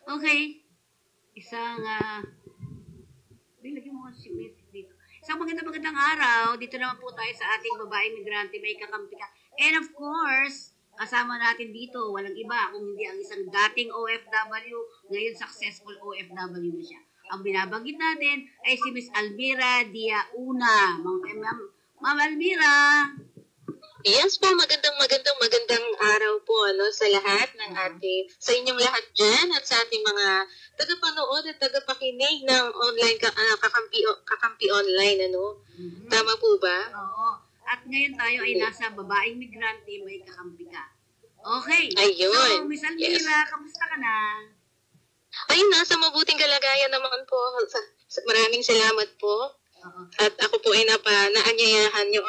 Okay. Isang, lagyan mo si music dito. Isang magandang araw. Dito naman po tayo sa ating babaeng migrante, may kakampi ka. And of course, kasama natin dito, walang iba kung hindi ang isang dating OFW, ngayon successful OFW na siya. Ang binabanggit natin ay si Miss Almira Diauna. Ma'am Almira. Yes po, magandang araw po sa lahat ng sa inyong lahat dyan at sa ating mga tagapanood at tagapakinig ng online kakampi online Mm-hmm. Tama po ba? Oo. At ngayon tayo ay nasa babaeng migrante, may kakampi ka. Okay. Ayun. So, Miss Almira, kamusta ka na? Ay, nasa mabuting kalagayan naman po. Maraming salamat po. Oo. At ako po ay naanyayahan nyo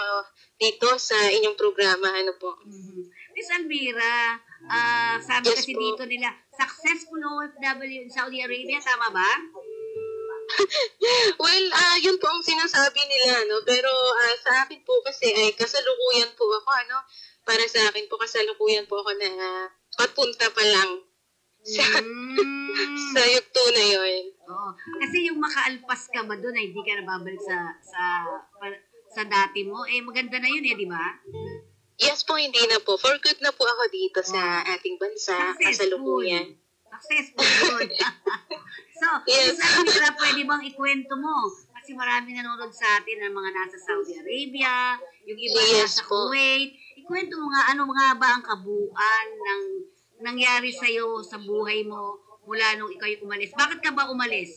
dito sa inyong programa. Mm-hmm. Miss Almira, sabi Yes kasi po. dito nila, successful OFW in Saudi Arabia, tama ba? Well, yun po ang sinasabi nila, Pero sa akin po kasi ay kasalukuyan po ako, Para sa akin po kasalukuyan po ako na papunta pa lang sa yugto na yun. Oo. Kasi yung makaalpas ka ba doon ay hindi ka nababalik sa dati mo, maganda na yun di ba? Yes po, hindi na po. For good na po ako dito sa ating bansa, kasalukuyan. Successful good. So, Yes. Miss Almira, pwede bang ikwento mo? Kasi maraming nanonood sa atin ng mga nasa Saudi Arabia, yung iba Yes nasa po. Kuwait. Ikwento mo nga, ano nga ba ang kabuuan ng nangyari sa'yo sa buhay mo mula nung ikaw umalis? Bakit ka ba umalis?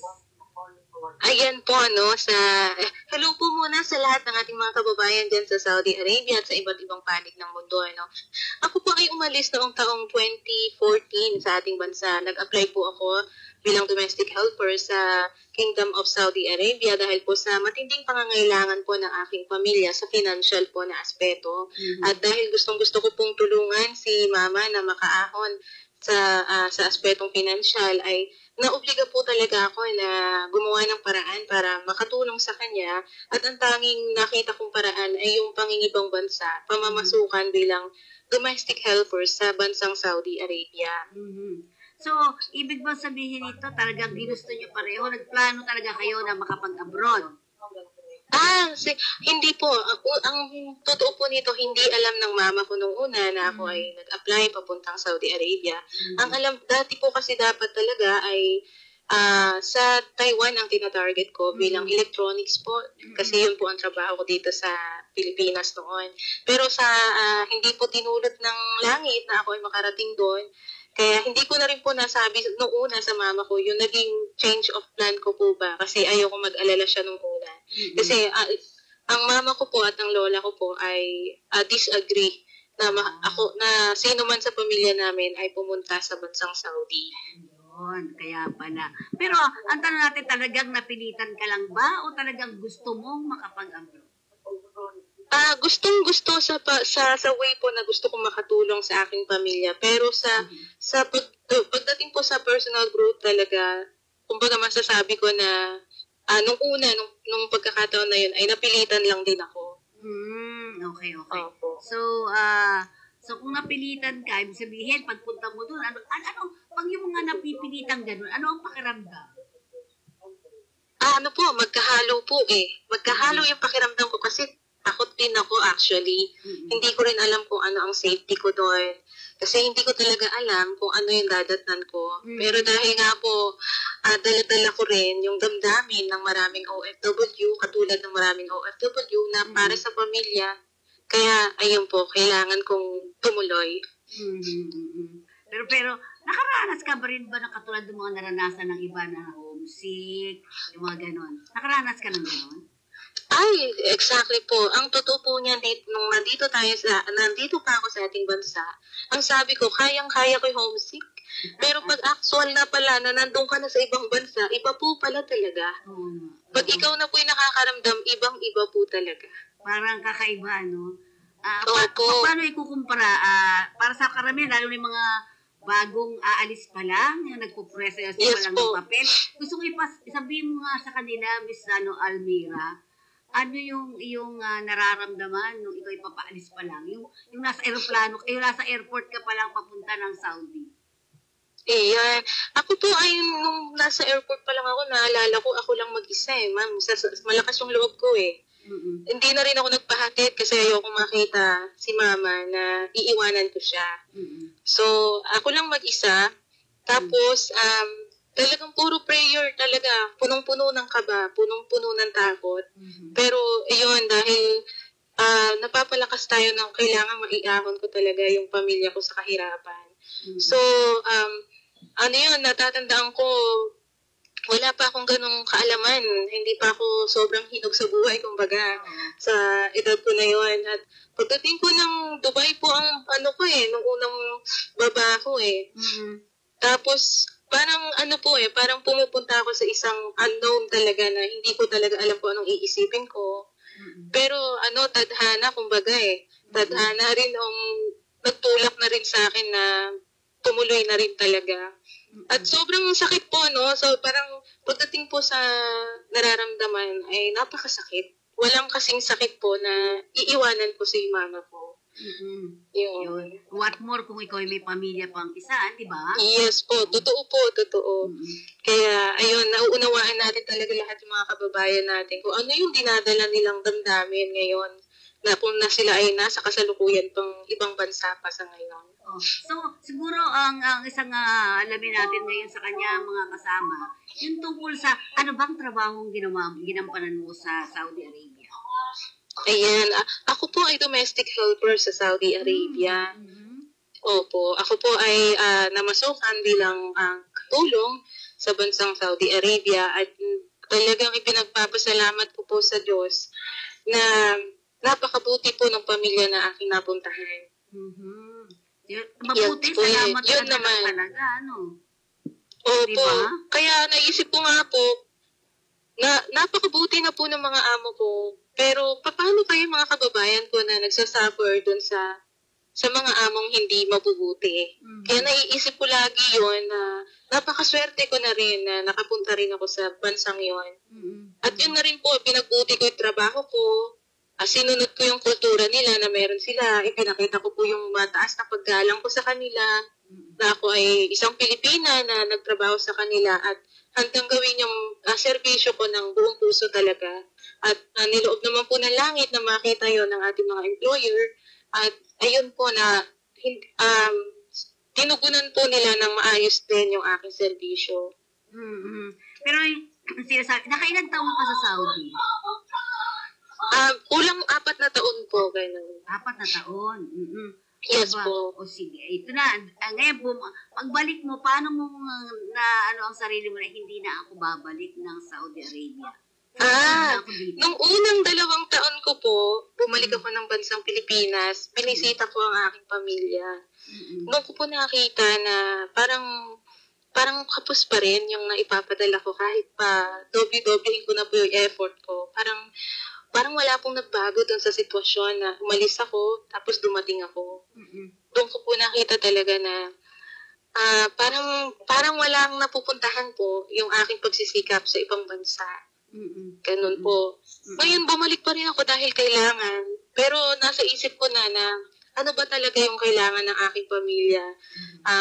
Ayan po, hello po muna sa lahat ng ating mga kababayan dyan sa Saudi Arabia at sa iba't ibang panig ng mundo, Ako po ay umalis noong taong 2014 sa ating bansa. Nag-apply po ako bilang domestic helper sa Kingdom of Saudi Arabia dahil po sa matinding pangangailangan po ng aking pamilya sa financial po na aspeto. Mm-hmm. At dahil gustong-gusto ko pong tulungan si mama na makaahon sa aspetong financial ay naobliga po talaga ako na gumawa ng paraan para makatulong sa kanya at ang tanging nakita kong paraan ay yung pangingibang bansa, pamamasukan bilang domestic helper sa bansang Saudi Arabia. Mm-hmm. So, ibig bang sabihin nito, talagang ginusto nyo pareho? Nagplano talaga kayo na makapag-abroad? Hindi po. Ang totoo po nito, hindi alam ng mama ko nung una na ako ay nag-apply papuntang Saudi Arabia. Ang alam, dati po kasi dapat talaga ay sa Taiwan ang tinatarget ko bilang electronics po. Kasi yun po ang trabaho ko dito sa Pilipinas noon. Pero hindi po tinulot ng langit na ako ay makarating doon. Kaya hindi ko na rin po nasabi nung una sa mama ko, yung naging change of plan ko po ba? Kasi ayoko mag-alala siya nung una. Kasi ang mama ko po at ang lola ko po ay disagree na sino man sa pamilya namin ay pumunta sa bansang Saudi. Yun, kaya pala. Pero ang tanong natin, talagang napilitan ka lang ba o talagang gusto mong makapag-abroad? Gustong-gusto sa way po na gusto kong makatulong sa aking pamilya. Pero pagdating po sa personal growth talaga, kumbaga masasabi ko na nung pagkakataon na yun ay napilitan lang din ako. Okay. Opo. So kung napilitan ka, ibig sabihin, pagpunta mo doon, pag yung mga napipilitan ganun, ano ang pakiramdam? Magkahalo po Magkahalo yung pakiramdam ko kasi takot din ako actually. Hindi ko rin alam kung ano ang safety ko doon. Kasi hindi ko talaga alam kung ano yung dadatnan ko. Pero dahil nga po, dala-dala ko rin yung damdamin ng maraming OFW, katulad ng maraming OFW na para sa pamilya. Kaya, ayun po, kailangan kong tumuloy. Pero, nakaranas ka ba rin ba ng katulad ng mga naranasan ng iba na homesick, yung mga ganon? Nakaranas ka ng ganon? Ay, exactly po. Ang totoo po niya, nung nandito pa ako sa ating bansa, ang sabi ko, kayang-kaya ko yung homesick. Pero pag actual na pala, na nandun ka na sa ibang bansa, iba po pala talaga. Pag ikaw na po yung nakakaramdam, ibang-iba po talaga. Parang kakaiba, no? Opo. Paano ikukumpara? Para sa karamihan, lalo na yung mga bagong aalis pa lang, yung nagpupresa yung Yes walang po. papel. Gusto ko isabihin mo nga sa kanila, Miss Almira, ano yung nararamdaman nung ikaw ipapaalis pa lang? Yung nasa aeroplano, nasa airport ka pa lang papunta papunta ng Saudi? Yan. Ako po ay nung nasa airport pa lang ako, naalala ko ako lang mag-isa ma'am. Malakas yung loob ko Hindi na rin ako nagpahatid kasi ayoko makita si mama na iiwanan ko siya. So, ako lang mag-isa. Tapos, talagang puro prayer talaga. Punong-puno ng kaba, punong-puno ng takot. Pero, ayun, dahil napapalakas tayo ng kailangan maiahon ko talaga yung pamilya ko sa kahirapan. So, natatandaan ko, wala pa akong ganong kaalaman. Hindi pa ako sobrang hinog sa buhay, kumbaga, sa edad ko na yun. At pagdating ko ng Dubai po ang nung unang baba ko Tapos, parang pumupunta ako sa isang unknown talaga na hindi ko talaga alam kung anong iisipin ko. Pero tadhana, kumbaga Tadhana rin ang nagtulak na rin sa akin na tumuloy na rin talaga. At sobrang sakit po, So parang pagdating po sa nararamdaman ay napakasakit. Walang kasing sakit po na iiwanan ko si mama ko. Yun. What more kung ikaw ay may pamilya pang isa, di ba? Yes po, totoo po, totoo. Kaya, ayun, nauunawaan natin talaga lahat yung mga kababayan natin kung ano yung dinadala nilang damdamin ngayon na kung na sila ay nasa kasalukuyan pang ibang bansa pa sa ngayon. So, siguro ang isang alamin natin ngayon sa kanya mga kasama, yung tungkol sa ano bang trabahong ginampanan mo sa Saudi Arabia? Ayan, ako po ay domestic helper sa Saudi Arabia. Opo, ako po ay namasukan bilang katulong sa bansang Saudi Arabia at talagang ipinagpapasalamat ko po sa Diyos na napakabuti po ng pamilya na aking napuntahan. Mabuti, salamat yun ka naman talaga, Opo, diba? Kaya naisip ko nga po, na napakabuti na po ng mga amo ko. Pero paano kayo mga kababayan ko na nagsasuffer dun sa mga among hindi mabubuti? Kaya naiisip ko lagi yon na napakaswerte ko na rin na nakapunta rin ako sa bansang yon. At yun na rin po, pinagbuti ko yung trabaho ko. Sinunod ko yung kultura nila na meron sila. Ipinakita ko po yung mataas na paggalang ko sa kanila na ako ay isang Pilipina na nagtrabaho sa kanila at hanggang gawin yung serbisyo ko ng buong puso talaga. At niloob naman po ng langit na makita yon ng ating mga employer. At ayun po na tinugunan po nila ng maayos din yung aking serbisyo. Pero sinasabi, nakailan taon ka sa Saudi? Kulang 4 na taon po. Ganun. 4 na taon? Yes diba? po. O sige, ito na. Ngayon, pagbalik mo, paano mo ang sarili mo na hindi na ako babalik ng Saudi Arabia? Nung unang 2 taon ko po, bumalik ako ng bansang Pilipinas, binisita ko ang aking pamilya. Noon ko po nakita na parang kapos pa rin yung naipapadala ko kahit pa doble-doblehin ko na po yung effort ko. Parang wala pong nagbago dun sa sitwasyon na umalis ako, tapos dumating ako. Doon ko po nakita talaga na parang walang napupuntahan po yung aking pagsisikap sa ibang bansa. Ganun po. Ngayon, bumalik pa rin ako dahil kailangan. Pero nasa isip ko na ano ba talaga yung kailangan ng aking pamilya?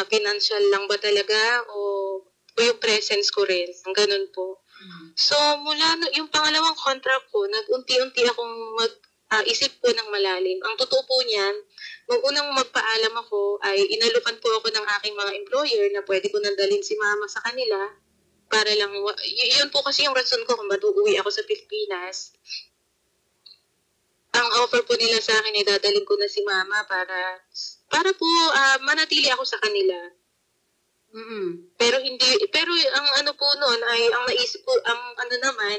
Financial lang ba talaga o yung presence ko rin? Ang ganun po. So, mula yung pangalawang contract ko, nag-unti-unti akong mag-isip po ng malalim. Ang totoo po niyan, nung unang magpaalam ako, ay inalukan po ako ng aking mga employer na pwede ko nandalin si mama sa kanila para lang, yun po kasi yung rason ko kung ba't uuwi ako sa Pilipinas. Ang offer po nila sa akin ay dadalhin ko na si mama para po manatili ako sa kanila. Pero ang ano po noon ay ang naisip ko,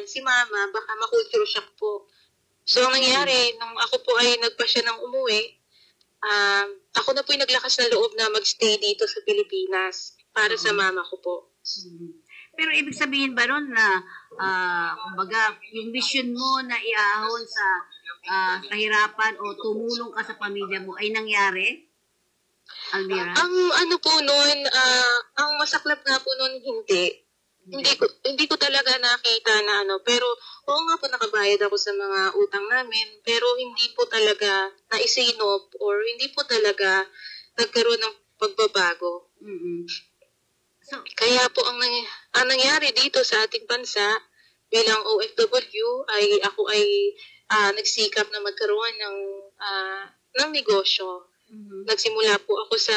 si mama, baka ma-culture shock po. So, ang nangyari, nung ako po ay nagpasya ng umuwi, ako na po yung naglakas na loob na magstay dito sa Pilipinas para sa mama ko po. Pero ibig sabihin ba nun na, kumbaga, yung vision mo na iahon sa kahirapan o tumulong ka sa pamilya mo ay nangyari? Almira? Ang ano po noon, ang masaklap nga po noon, hindi ko talaga nakita na pero oo nga po nakabayad ako sa mga utang namin, pero hindi po talaga na-isinop or hindi po talaga nagkaroon ng pagbabago. So, kaya po ang nangyari dito sa ating bansa bilang OFW ay ako ay nagsikap na magkaroon ng negosyo. Nagsimula po ako sa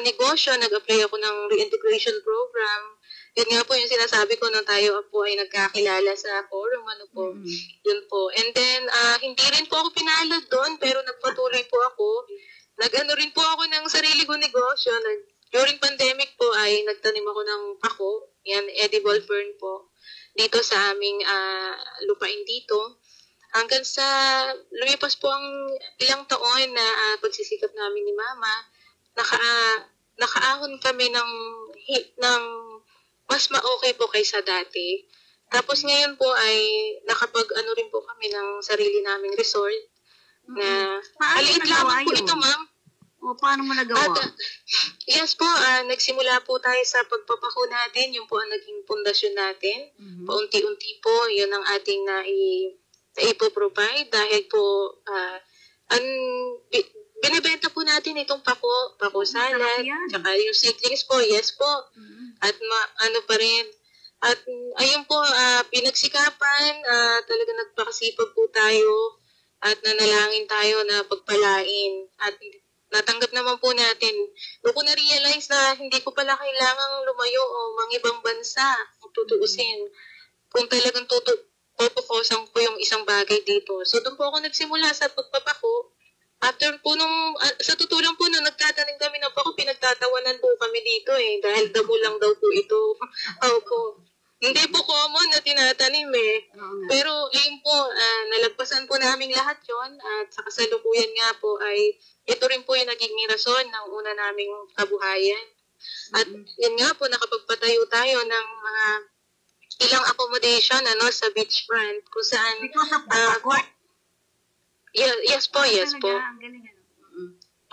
negosyo, nag-apply ako ng reintegration program. Yun nga po yung sinasabi ko nung tayo po ay nagkakilala sa forum, yun po. And then, hindi rin po ako pinalad doon, pero nagpatuloy po ako. Nag-ano rin po ako ng sarili kong negosyo. During pandemic po ay nagtanim ako ng pako, yan, edible fern po, dito sa aming lupain dito. Hanggang sa lumipas po ang ilang taon na pagsisikap namin ni Mama, nakaahon kami ng mas ma-okay po kaysa dati. Tapos ngayon po ay nakapag-ano rin po kami ng sarili naming resort. Na maliit lamang po ito, Ma'am. O, paano mo nagawa? Yes po, nagsimula po tayo sa pagpapako natin. Yung po ang naging pundasyon natin. Paunti-unti po, yun ang ating ipo-provide dahil po binibenta po natin itong pako salad, tsaka yung seedlings po, yes po. At ano pa rin. At ayun po, pinagsikapan, talaga nagpakasipag po tayo at nanalangin tayo na pagpalain. At natanggap naman po natin. Doon ko na-realize na hindi ko pala kailangang lumayo o mangibang bansa kung tutuusin. Kung talagang pupukosan ko yung isang bagay dito. So doon po ako nagsimula sa pagpapako. After po sa tutulang po nung nagtatanim kami ng pako, pinagtatawanan po kami dito dahil damo lang daw po ito. Opo. Hindi po common na tinatanim Pero ayun po, nalagpasan po namin lahat yon at sa kasalukuyan nga po ay ito rin po yung naging rason ng una naming kabuhayan. At yun nga po, nakapagpatayo tayo ng mga ilang accommodation sa beachfront kung saan yes po.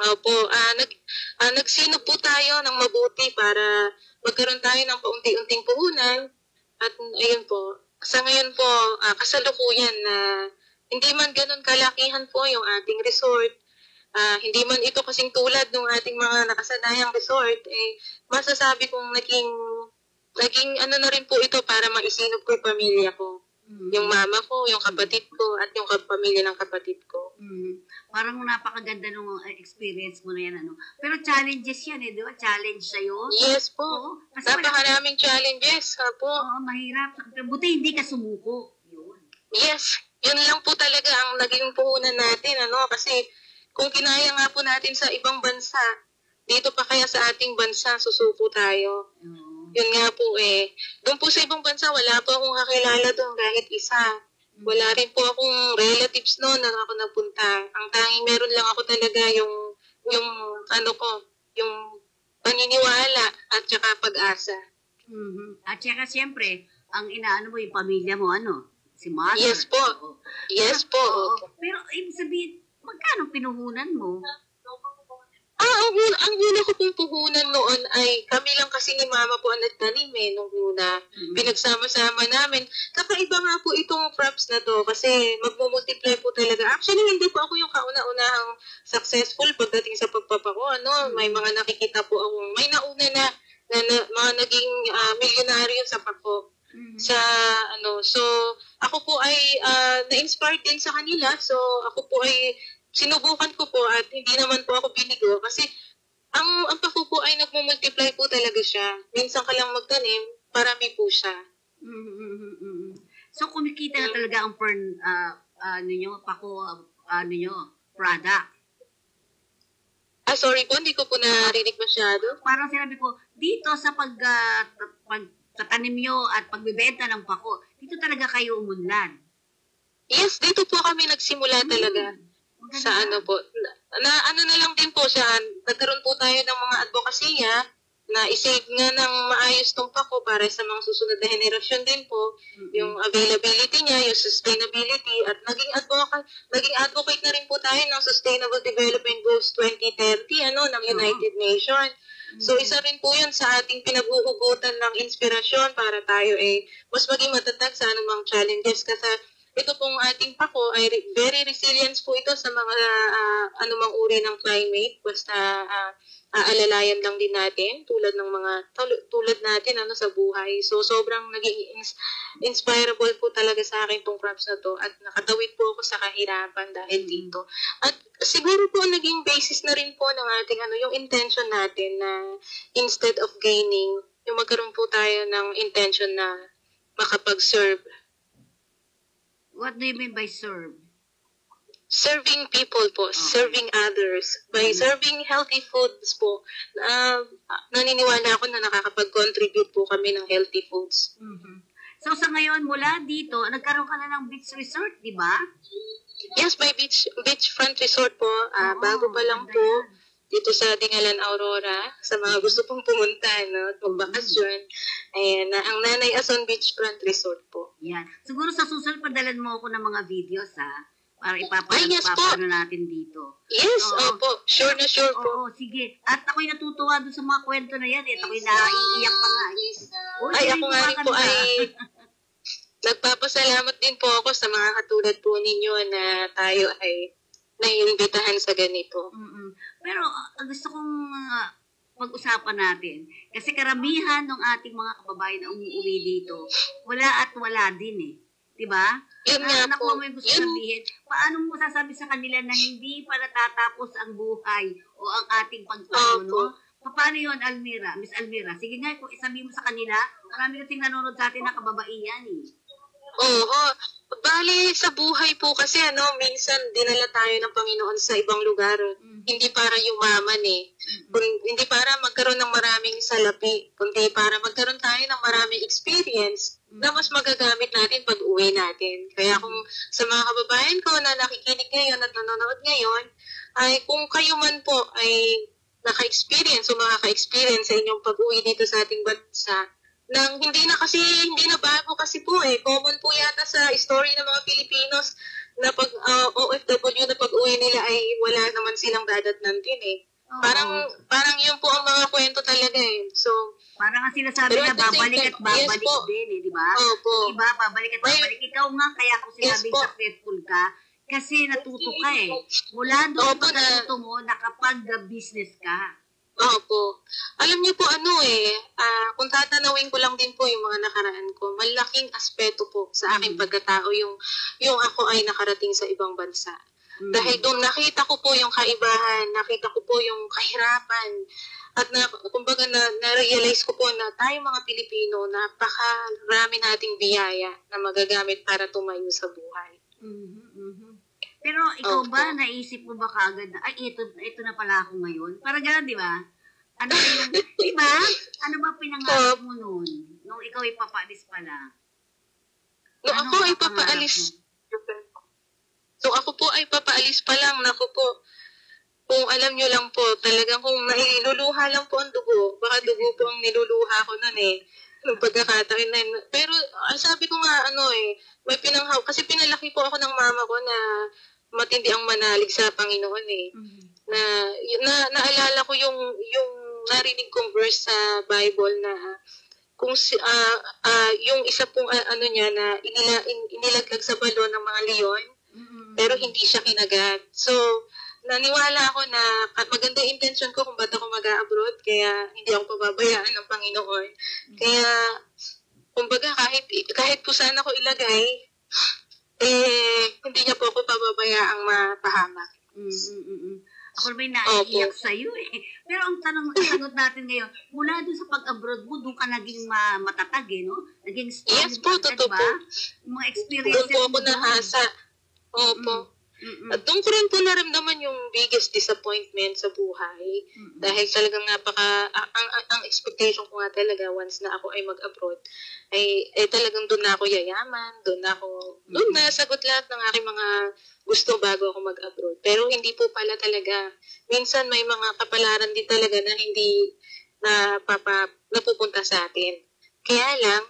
Opo, nagsinop po tayo ng mabuti para magkaroon tayo ng paunti-unting puhunan. At ayun po, sa ngayon po, kasalukuyan na hindi man ganun kalakihan po yung ating resort, hindi man ito kasing tulad ng ating mga nakasanayang resort, masasabi kong naging ano na rin po ito para maisinop ko yung pamilya ko. Yung mama ko, yung kapatid ko, at yung pamilya ng kapatid ko. Parang napakaganda nung experience mo na yan. Pero challenges yan di ba? Challenge sa'yo. Yes po. Napakaraming challenges po. Oo, mahirap. Buti hindi ka sumuko. Yun. Yes. Yun lang po talaga ang naging puhunan natin. Kasi kung kinaya nga po natin sa ibang bansa, dito pa kaya sa ating bansa, susuko tayo. Yun nga po Doon po sa ibang bansa, wala po akong kakilala doon kahit isa. Wala rin po akong relatives noon na ako napunta. Ang tanging meron lang ako talaga yung paniniwala at saka pag-asa. At saka siyempre, ang inaano mo yung pamilya mo, si mother. Yes po. Yes po. Pero ibig sabihin, magkano pinuhunan mo? Ang una ko pong puhunan noon ay kami lang kasi ni Mama po ang nagtanim nung una. Pinagsama-sama namin. Kakaiba nga po itong crops na to kasi magmumultiply po talaga. Actually, hindi po ako yung kauna-unahang successful pagdating sa pagpapako. May mga nakikita po akong, may nauna na mga naging milyonaryo sa pako. So ako po ay na-inspired din sa kanila. So ako po ay sinubukan ko po at hindi naman po ako binigo kasi ang pako po ay nagmumultiply po talaga siya. Minsan ka lang magtanim, parami po siya. So kumikita na talaga ang product. Sorry po, hindi ko po narinig masyado. Parang sinabi ko, dito sa pagtatanim nyo at pagbibenta ng pako, dito talaga kayo umunlad. Yes, dito po kami nagsimula talaga. Sa po. Na lang din po siya, nagkaroon po tayo ng mga advokasya na isave nga ng maayos tong pako para sa mga susunod na henerasyon din po. Yung availability niya, yung sustainability, at naging advocate na rin po tayo ng Sustainable Development Goals 2030 ng United Nations. So isa rin po yun sa ating pinaghuhugutan ng inspirasyon para tayo mas maging matatag sa anumang challenges kasi ito pong ating pako ay very resilient po ito sa mga anumang uri ng climate. Basta aalalayan lang din natin tulad ng mga tulad natin sa buhay. So sobrang naging inspirable po talaga sa akin tong crops na to at nakatawid po ako sa kahirapan dahil dito. At siguro po naging basis na rin po ng ating yung intention natin na instead of gaining, yung magkaroon po tayo ng intention na makapag-serve. What do you mean by serve? Serving people po, serving others. By serving healthy foods po, naniniwala ako na nakakapag-contribute po kami ng healthy foods. So sa ngayon, mula dito, nagkaroon ka na ng beach resort, di ba? Yes, may beachfront resort po. Bago pa lang po dito sa Dingalan, Aurora. Sa mga gusto pong pumunta, magbakasyon. Ayan, ang Nanay Ason Beachfront Resort po. Yan. Siguro sa susunod, padalan mo ako ng mga videos, para yes, ipapano natin dito. Yes, opo. Sure na sure po. Oo, sige. At ako'y natutuwa doon sa mga kwento na yan. At ako'y naiiyak pa nga. Ay, ako nga rin po ay nagpapasalamat din po ako sa mga katulad po ninyo na tayo ay naiimbitahan sa ganito. Pero gusto kong pag-usapan natin. Kasi karamihan ng ating mga kababayan na umuwi dito, wala din Diba? Yun nga po. Nakuha mo yung gusto sabihin. Paano mo sasabi sa kanila na hindi pa natatapos ang buhay o ang ating pagpaano? Paano yun, Almira? Miss Almira, sige nga, kung isabihin mo sa kanila, marami kasing nanonood sa atin na kababaihan Oo. Bali, sa buhay po kasi, minsan dinala tayo ng Panginoon sa ibang lugar. Hindi para yumaman hindi para magkaroon ng maraming salapi, kundi para magkaroon tayo ng maraming experience na mas magagamit natin pag uwi natin. Kaya kung sa mga kababayan ko na nakikinig ngayon at nanonood ngayon, ay kung kayo man po ay naka-experience o makaka-experience sa inyong pag-uwi dito sa ating bansa, nang hindi na bago kasi po common po yata sa story ng mga Pilipinos na pag OFW na pag-uwi nila ay wala naman silang dadatnan din Parang yun po ang mga kwento talaga So, parang ang sinasabi na babalik at babalik din di ba? Opo. Diba, babalik at babalik. Ikaw nga, kaya ako sinabing successful ka, kasi natuto ka Mula doon pagkatuto mo, nakapag-business ka. Opo. Alam niyo po kung tatanawin ko lang din po yung mga nakaraan ko, malaking aspeto po sa aking pagkatao yung ako ay nakarating sa ibang bansa. Dahil doon nakita ko po yung kaibahan, nakita ko po yung kahirapan, at kumbaga na-realize ko po na tayo mga Pilipino, napakarami nating biyaya na magagamit para tumayo sa buhay. Pero ikaw ba, naisip mo ba kaagad na, ay, ito na pala ako ngayon? Parang gano'n, di ba? Di ba? Ano ba pinangarap mo noon? Nung ikaw ipapaalis pala? Nung ako ay papaalis, pa lang, naku po, kung alam nyo lang po, talagang kung nailuluha lang po ang dugo, baka dugo po ang niluluha ko nun nung pagkakataon na yun. Pero, sabi ko nga, may pinanghaw, kasi pinalaki po ako ng mama ko na matindi ang manalig sa Panginoon naalala ko yung narinig kong verse sa Bible na kung yung isa pong niya na inilaglag sa balon ng mga leon, pero hindi siya kinagat. So, naniwala ako na maganda yung intention ko kung ba't ako mag-abroad, kaya hindi ako pababayaan ng Panginoon. Kaya, kumbaga, kahit po saan ako ilagay, hindi niya po ako pababayaang mapahamak. Ako may naiiyak sa'yo Pero ang sagot natin ngayon, mula doon sa pag-abroad mo, doon ka naging matatag no? Naging strong. Yes po, totoo po. Mga experiences doon po ako nahasa. Opo. At doon ko rin po naramdaman yung biggest disappointment sa buhay. Dahil talagang ang expectation ko nga talaga once na ako ay mag-abroad, ay talagang doon na ako yayaman, doon na sagot lahat ng aking mga gusto bago ako mag-abroad. Pero hindi po pala talaga. Minsan may mga kapalaran din talaga na hindi napupunta sa atin. Kaya lang,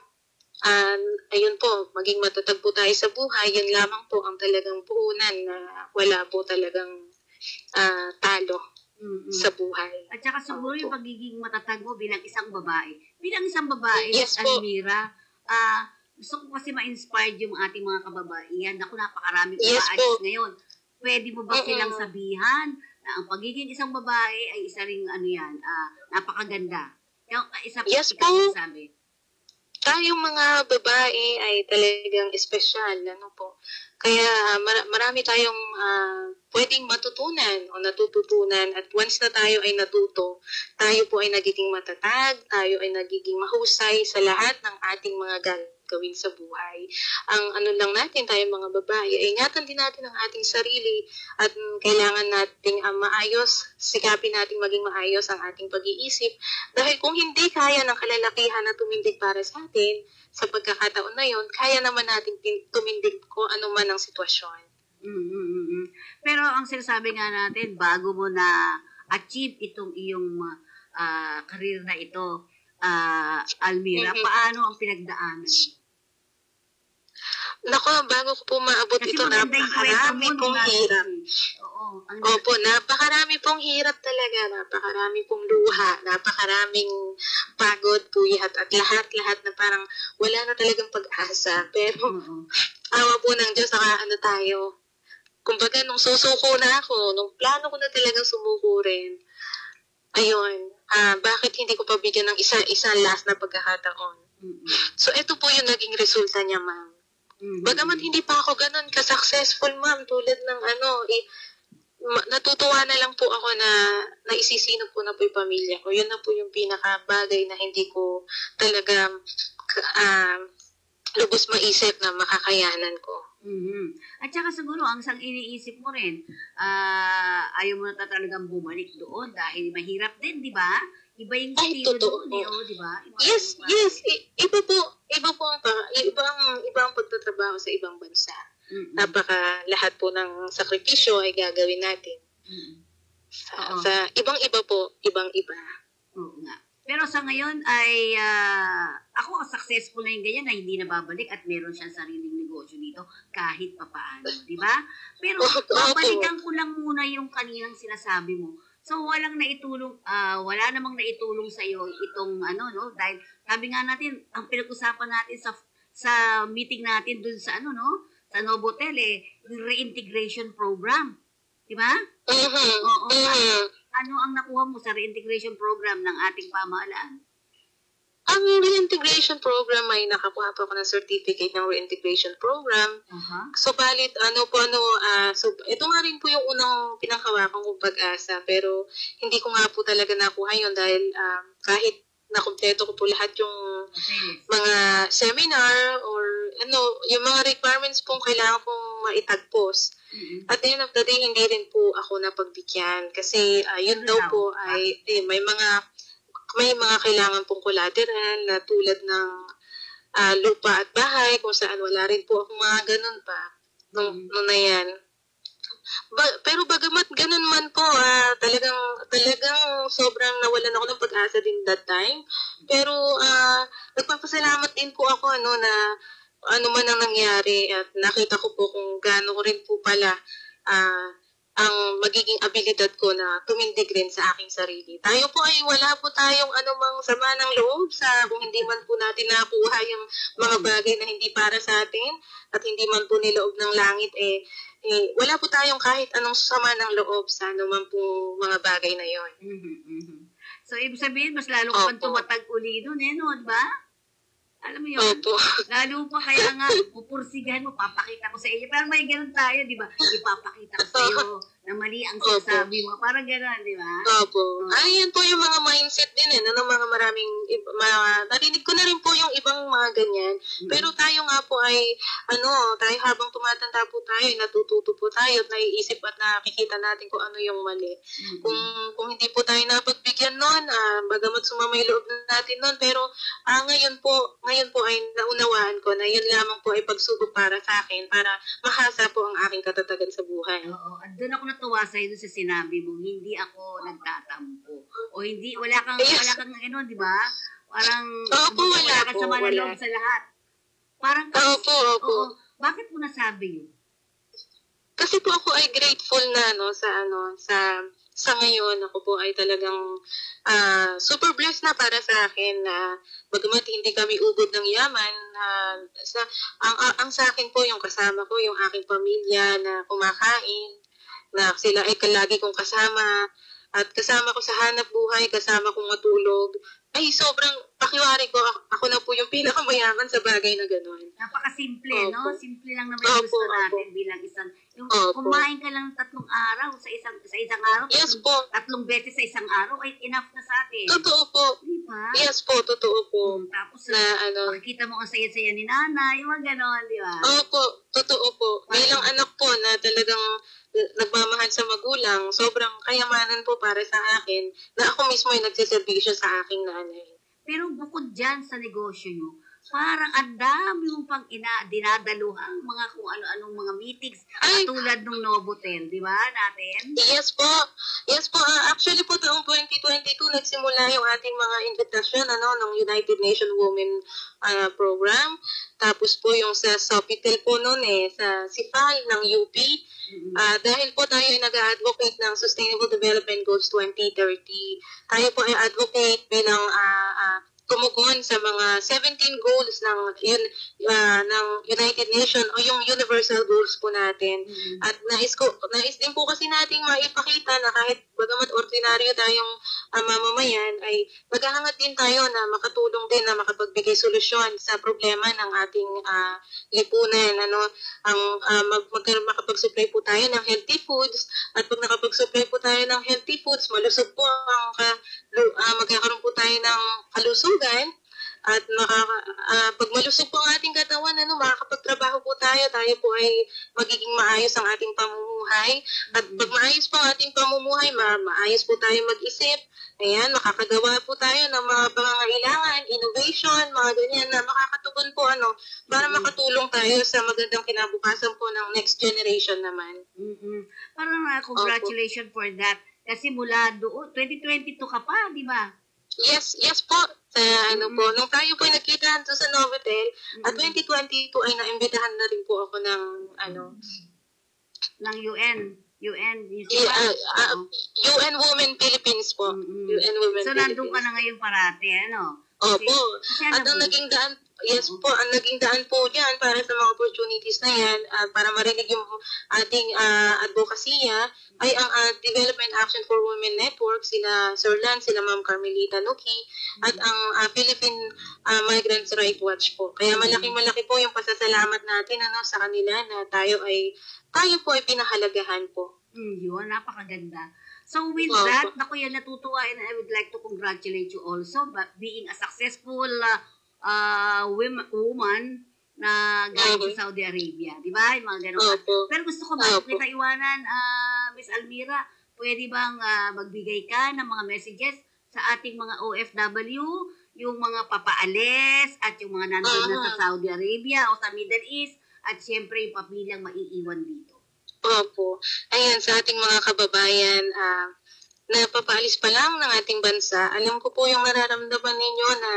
ayun po, maging matatag po tayo sa buhay, yun lamang po ang talagang puhunan na wala po talagang talo sa buhay. At saka siguro yung pagiging matatag mo bilang isang babae. Bilang isang babae, yes po. Almira, Gusto ko kasi ma-inspired yung ating mga kababaihan. Naku, napakarami ko Yes maalis po. ngayon. Pwede mo ba silang sabihan na ang pagiging isang babae ay isa ring napakaganda? Yung, isa Yes ikaw po. sabi. Tayong mga babae ay talagang espesyal, ano po. Kaya marami tayong pwedeng matutunan o natututunan at once na tayo ay natuto, tayo po ay nagiging matatag, tayo ay nagiging mahusay sa lahat ng ating mga gagawin sa buhay. Ang ano lang natin, tayong mga babae, ay ingatan din natin ang ating sarili at kailangan nating maayos, sikapin nating maging maayos ang ating pag-iisip. Dahil kung hindi kaya ng kalalakihan na tumindig para sa atin, sa pagkakataon na yon, kaya naman natin tumindig ko ano man ang sitwasyon. Pero ang sinasabi nga natin, bago mo na achieve itong iyong career na ito, Almira, paano ang pinagdaanan? Nako, bago ko po maabot Kasi ito, napakarami pong hirap. Oo. Opo, napakarami pong hirap talaga, napakarami pong luha, napakaraming pagod, puyat, at lahat-lahat na parang wala na talagang pag-asa. Pero, awa po ng Diyos, saka ano tayo. Kumbaga, nung susuko na ako, nung plano ko na talagang sumuko rin, ayun, bakit hindi ko pabigyan ng isa last na pagkakataon? So, ito po yung naging resulta niya, ma'am. Bagamat hindi pa ako ganun ka-successful, ma'am, tulad ng natutuwa na lang po ako na naisisinop ko na po yung pamilya ko. Yun na po yung pinaka-bagay na hindi ko talaga lubos maisip na makakayanan ko. At saka siguro, ang isang iniisip mo rin, ayaw mo na talagang bumalik doon dahil mahirap din, di ba? Iba yung estilo doon, di ba? Yes. Iba ang pagtatrabaho sa ibang bansa. Lahat po ng sakripisyo ay gagawin natin. Sa ibang-iba po, ibang-iba. Oo nga. Pero sa ngayon ay ako successful na yung ganyan na hindi nababalik at meron siyang sariling negosyo dito kahit papaano, di ba? Pero babalikan ko lang muna yung kaninang sinasabi mo. So wala namang naitulong sa iyo itong dahil sabi nga natin ang pinag-usapan natin sa meeting natin dun sa sa Novotel yung reintegration program. Di ba? Oo. Ano ang nakuha mo sa reintegration program ng ating pamahalaan? Ang reintegration program ay nakakuha po ako ng certificate ng reintegration program. So, balit, so, ito nga rin po yung unang pinanghawakan kong pag-asa. Pero, hindi ko nga po talaga nakuha yun dahil kahit nakumpleto ko po lahat yung mga seminar or yung mga requirements pong kailangan kong maitagpos. At the end of the day, hindi rin po ako napagbigyan. Kasi, yun daw po ay, may mga kailangan pong collateral na tulad ng lupa at bahay, kung saan wala rin po akong mga ganun pa. Nung na yan. Pero bagamat ganun man po, talagang sobrang nawalan ako ng pag-asa din that time. Pero nagpapasalamat din po ako na ano man ang nangyari at nakita ko po kung gaano ko rin po pala ang magiging abilidad ko na tumindig rin sa aking sarili. Tayo po ay wala po tayong anumang sama ng loob kung hindi man po natin nakuha yung mga bagay na hindi para sa atin at hindi man po niloob ng langit wala po tayong kahit anong sama ng loob sa anuman po mga bagay na yon. So, ibig sabihin, mas lalo ka pang tumatag uli doon, di ba? Alam mo yun? Opo. Lalo pa kaya nga, pupursigahan mo, papakita ko sa iyo. Pero may ganun tayo, di ba? Ipapakita ko sa iyo na mali ang sinasabi mo. Parang ganun, di ba? Opo. Yan po yung mga mindset din ng mga maraming, narinig ko na rin po yung ibang mga ganyan. Pero tayo nga po ay, tayo habang tumatanda po tayo, natututo po tayo at naiisip at nakikita natin kung ano yung mali. Kung hindi po tayo napagbigyan nun, bagamat sumamay loob natin nun, pero ngayon po ay naunawaan ko na yun lamang po ay pagsubok para sa akin, para mahasa po ang aking katatagan sa buhay. Oo. At doon ako natuwa sa'yo sa sinabi mo, hindi ako nagtatampo. O hindi, wala kang di ba? Parang, wala kang sama ng loob sa lahat. Parang, Opo. Bakit mo nasabi yun? Kasi po ako ay grateful na sa sa ngayon, ako po ay talagang super blessed na para sa akin na bagamat hindi kami ubod ng yaman, ang sa akin po yung kasama ko, yung aking pamilya na kumakain, na sila ay lagi kong kasama, at kasama ko sa hanap buhay, kasama kong matulog, ay sobrang pakiwari ko, ako na po yung pinakamayaman sa bagay na gano'n. Napakasimple, no? Simple lang naman yung gusto natin bilang isang, yung kumain ka lang 3 araw sa isang araw, yes po. 3 beses sa isang araw, ay enough na sa atin. Totoo po. Diba? Yes po, totoo po. Tapos, na, makikita mo ang saya-saya ni nanay, yung mga gano'n, di ba? Opo, totoo po. Bilang anak po na talagang nagmamahal sa magulang, sobrang kayamanan po para sa akin na ako mismo ay nagsiservisyo sa aking nanay. Pero bukod dyan sa negosyo nyo, parang ang dami mong pang dinadaluhang mga kung ano-anong mga meetings tulad ng Novotel, di ba, natin? Yes po. Yes po. Actually po, taong 2022, nagsimula yung ating mga invitation ng United Nations Women Program. Tapos po yung sa Sofitel po noon sa CIFAL ng UP. Dahil po tayo ay nag-advocate ng Sustainable Development Goals 2030. Tayo po ay advocate bilang tumugon sa mga 17 goals ng United Nations o yung universal goals po natin. At nais din po kasi nating maipakita na kahit bagamat ordinaryo tayong mamamayan, ay maghahangad din tayo na makatulong din na makapagbigay solusyon sa problema ng ating lipunan. Makapag-supply po tayo ng healthy foods, at pag nakapag-supply po tayo ng healthy foods, malusog po magkakaroon po tayo ng kalusugan, at pag malusog po ang ating katawan, makakapagtrabaho po tayo po ay magiging maayos ang ating pamumuhay. At pag maayos po ang ating pamumuhay, maayos po tayo mag-isip. Ayan, makakagawa po tayo ng mga pangangailangan, innovation, mga ganyan na makakatugon po para makatulong tayo sa magandang kinabukasan po ng next generation naman. Parang congratulations for that. Kasi mula doon, 2022 ka pa, di ba? Yes po. Po, nung tayo po ay nagkita sa Novotel, at 2022 ay naimbitahan na rin po ako ng ng UN Women Philippines po. UN Women so, Philippines. nandun ka na ngayon parati, Opo. At ang naging daan, ang naging daan po dyan para sa mga opportunities na yan, para marinig yung ating advokasya, ay ang Development Action for Women Network, sila Sir Lan, sila Ma'am Carmelita Nuki, at ang Philippine Migrants' Rights Watch po. Kaya malaking-malaki po yung pasasalamat natin sa kanila na tayo po ay pinahalagahan po. Yun, napakaganda. So with that, naku yan, natutuwa, and I would like to congratulate you also being a successful woman na galing sa Saudi Arabia. Di ba? Yung mga ganun. Pero gusto ko ba kita iwanan, Miss Almira, pwede bang magbigay ka ng mga messages sa ating mga OFW, yung mga papaalis at yung mga nandun na sa Saudi Arabia o sa Middle East, at syempre yung pamilyang maiiwan dito? Opo. Ayan, sa ating mga kababayan na papaalis pa lang ng ating bansa, alam ko po yung nararamdaman ninyo na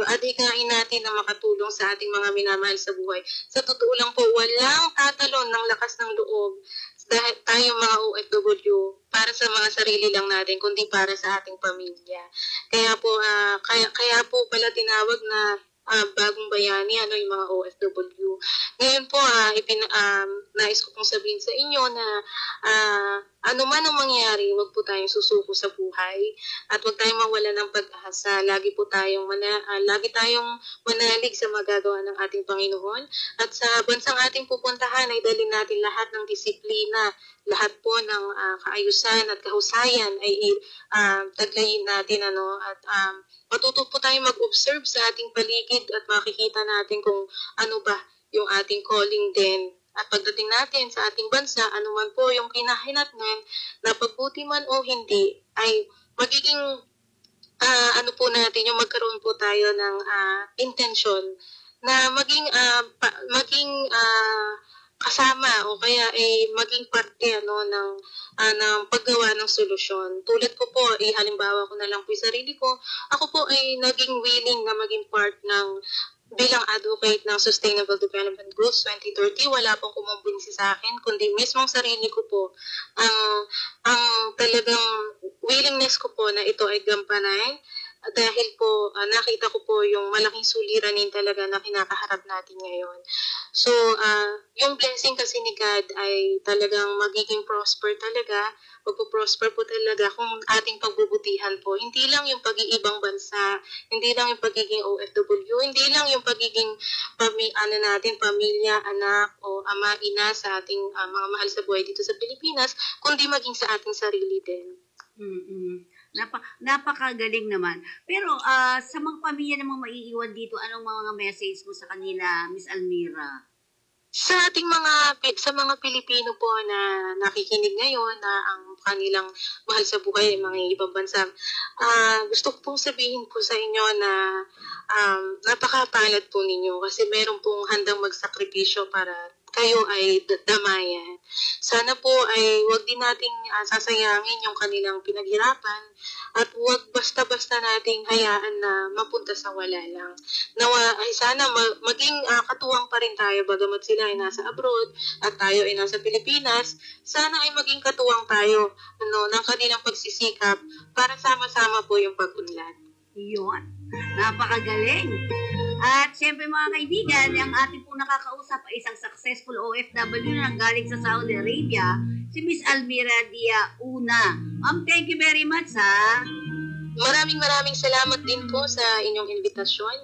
yung adhikain natin na makatulong sa ating mga minamahal sa buhay. Sa totoo lang po, walang tatalon ng lakas ng loob dahil tayo mga OFW para sa mga sarili lang natin, kundi para sa ating pamilya. Kaya po pala tinawag na bagong bayani, yung mga OFW. Ngayon po, nais ko pong sabihin sa inyo na ano man ang mangyari, huwag po tayong susuko sa buhay at huwag tayong mawala ng pag-asa. Lagi tayong manalig sa magagawa ng ating Panginoon. At sa bansang ating pupuntahan ay dalhin natin lahat ng disiplina, lahat po ng kaayusan at kahusayan ay taglayin natin at matuto po tayong mag-observe sa ating paligid at makikita natin kung ano ba yung ating calling din. At pagdating natin sa ating bansa, anuman po yung kinahinatnan, na pagbuti man o hindi, ay magiging po natin, yung magkaroon po tayo ng intention na maging kasama o kaya ay maging parte ng paggawa ng solusyon. Tulad ko po, halimbawa ko na lang po yung sarili ko, ako po ay naging willing na maging part ng bilang advocate ng Sustainable Development Goals 2030, wala pong kumumbinsi sa akin, kundi mismong sarili ko po ang talagang willingness ko po na ito ay gampanan dahil po nakita ko po yung malaking suliranin talaga na kinakaharap natin ngayon. So, yung blessing kasi ni God ay talagang magiging prosper talaga, magpo-prosper po talaga kung ating pagbubutihan po. Hindi lang yung pag-iibang bansa, hindi lang yung pagiging OFW, hindi lang yung pagiging pamilya, anak o ama, ina sa ating mga mahal sa buhay dito sa Pilipinas, kundi maging sa ating sarili din. Napakagaling naman. Pero sa mga pamilya namang maiiwan dito, anong mga message mo sa kanila, Miss Almira? Sa mga Pilipino po na nakikinig ngayon na ang kanilang mahal sa buhay ay mga ibang bansa, gusto ko pong sabihin po sa inyo na napakapalad po ninyo kasi meron pong handang magsakripisyo para kayo ay damayan. Sana po ay wag din nating sasayangin yung kanilang pinaghirapan at wag basta-basta nating hayaan na mapunta sa wala lang. Nawa ay sana maging katuwang pa rin tayo bagamat sila ay nasa abroad at tayo ay nasa Pilipinas. Sana ay maging katuwang tayo ng kanilang pagsisikap para sama-sama po yung pag-unlad. Yun. Napakagaling. At siyempre mga kaibigan, ang ating pong nakakausap ay isang successful OFW na galing sa Saudi Arabia, si Miss Almira Dia Una. Ma'am, thank you very much ha. Maraming salamat din po sa inyong invitasyon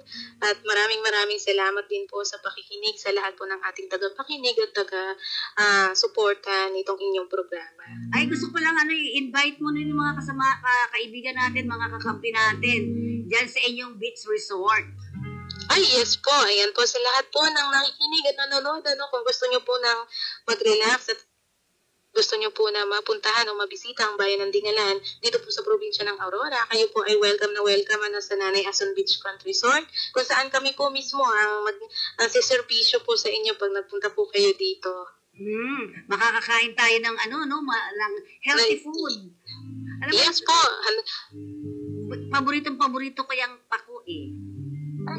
at maraming salamat din po sa pakikinig sa lahat po ng ating tagapakinig at taga-suporta nitong inyong programa. Ay, gusto ko lang i-invite mo yung mga kaibigan natin, mga kakampi natin dyan sa inyong beach resort. Ay, yes po. Ayan po sa lahat po ng nakikinig at nanonood. Kung gusto nyo po ng mag-relax at gusto nyo po na mapuntahan o mabisita ang bayan ng Dingalan dito po sa probinsya ng Aurora, kayo po ay welcome sa Nanay Ason Beachfront Resort kung saan kami po mismo ang siservisyo po sa inyo pag nagpunta po kayo dito. Makakakain tayo ng ng healthy food. Alam yes po. Paborito ko yung pako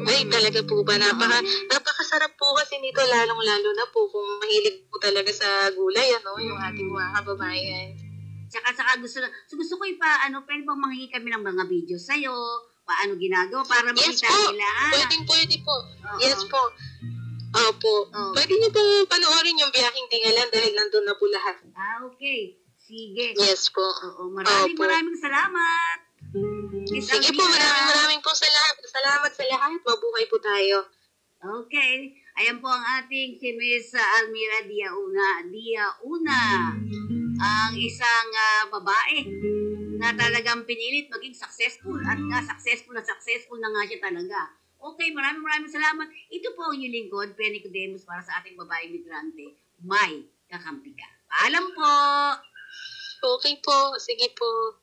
Ay, talaga po ba? Napakasarap po kasi nito, lalong-lalo na po kung mahilig po talaga sa gulay, yung ating mga kababayan. Tsaka gusto ko pwede bang manghingi kami ng mga video sa'yo, paano ginagawa, para makita nila. Pwede po. Yes po. Opo. Pwede niyo po panoorin yung biyaheng Dingalan dahil nandun na po lahat. Okay. Sige. Yes po. Maraming salamat. Sige po, maraming po salamat sa lahat. Mabuhay po tayo. Okay. Ayan po ang ating si Miss Almira Dia Una. Ang isang babae na talagang pinilit maging successful at successful na nga siya talaga. Okay, maraming salamat. Ito po ang inyong lingkod, Penny Codemus, para sa ating babaeng migrante. May kakampi ka. Paalam po! Okay po. Sige po.